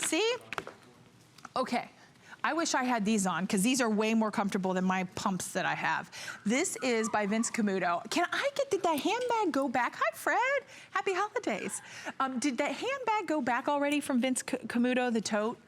see? Okay. I wish I had these on because these are way more comfortable than my pumps that I have. This is by Vince Camuto. Did that handbag go back? Hi, Fred. Happy holidays. Did that handbag go back already from Vince Camuto, the tote?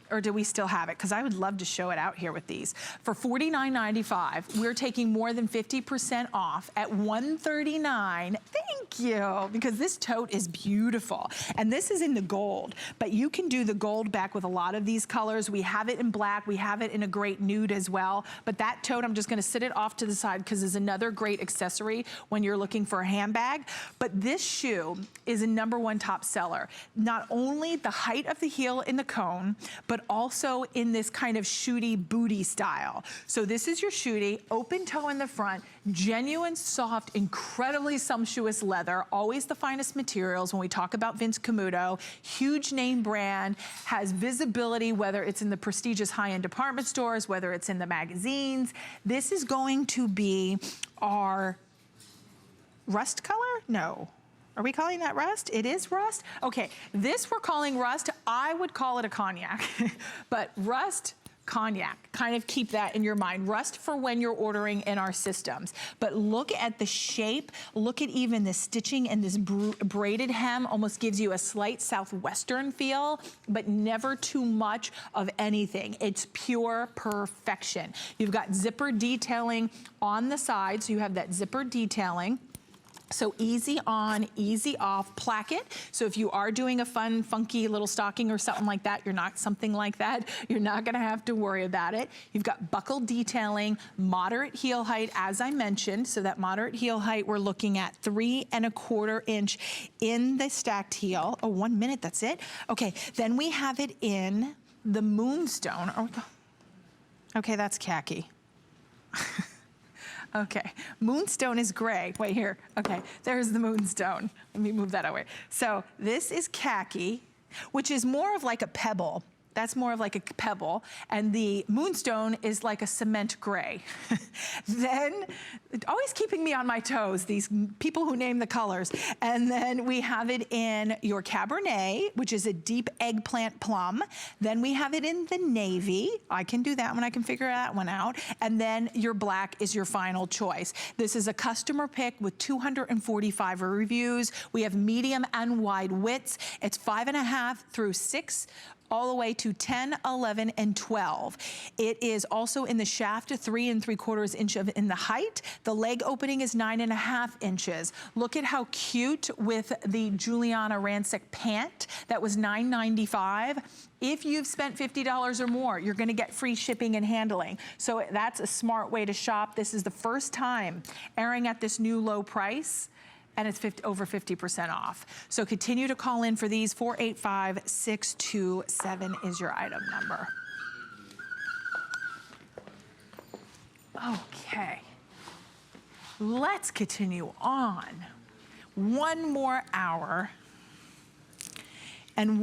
Or do we still have it? Because I would love to show it out here with these. For $49.95, we're taking more than 50% off at $139. Thank you, because this tote is beautiful. And this is in the gold, but you can do the gold back with a lot of these colors. We have it in black, we have it in a great nude as well. But that tote, I'm just gonna sit it off to the side because it's another great accessory when you're looking for a handbag. But this shoe is a #1 top seller. Not only the height of the heel in the cone, but also in this kind of shooty booty style. So this is your shooty, open toe in the front, genuine, soft, incredibly sumptuous leather, always the finest materials when we talk about Vince Camuto. Huge name brand, has visibility, whether it's in the prestigious high-end department stores, whether it's in the magazines. This is going to be our rust color? No. Are we calling that rust? It is rust? Okay, this we're calling rust. I would call it a cognac, but rust, cognac. Kind of keep that in your mind. Rust for when you're ordering in our systems. But look at the shape. Look at even the stitching and this braided hem almost gives you a slight southwestern feel, but never too much of anything. It's pure perfection. You've got zipper detailing on the side, so you have that zipper detailing. So easy on, easy off, placket. So if you are doing a fun, funky little stocking or something like that, you're not gonna have to worry about it. You've got buckle detailing, moderate heel height, as I mentioned. So that moderate heel height, we're looking at 3¼ inch in the stacked heel. Oh, 1 minute, that's it? Okay, then we have it in the moonstone. Oh, okay, that's khaki. Okay, moonstone is gray. Wait here, okay, there's the moonstone. Let me move that away. So this is khaki, which is more of like a pebble. That's more of like a pebble. And the moonstone is like a cement gray. Then, always keeping me on my toes, these people who name the colors. And then we have it in your Cabernet, which is a deep eggplant plum. Then we have it in the navy. I can do that one, I can figure that one out. And then your black is your final choice. This is a customer pick with 245 reviews. We have medium and wide widths. It's 5.5 through 6, all the way to 10, 11, and 12. It is also in the shaft, 3¾ inch in the height. The leg opening is 9.5 inches. Look at how cute with the Giuliana Rancic pant. That was $9.95. If you've spent $50 or more, you're gonna get free shipping and handling. So that's a smart way to shop. This is the first time airing at this new low price, and it's over 50% off. So continue to call in for these. 485627 is your item number. Okay, let's continue on. One more hour, and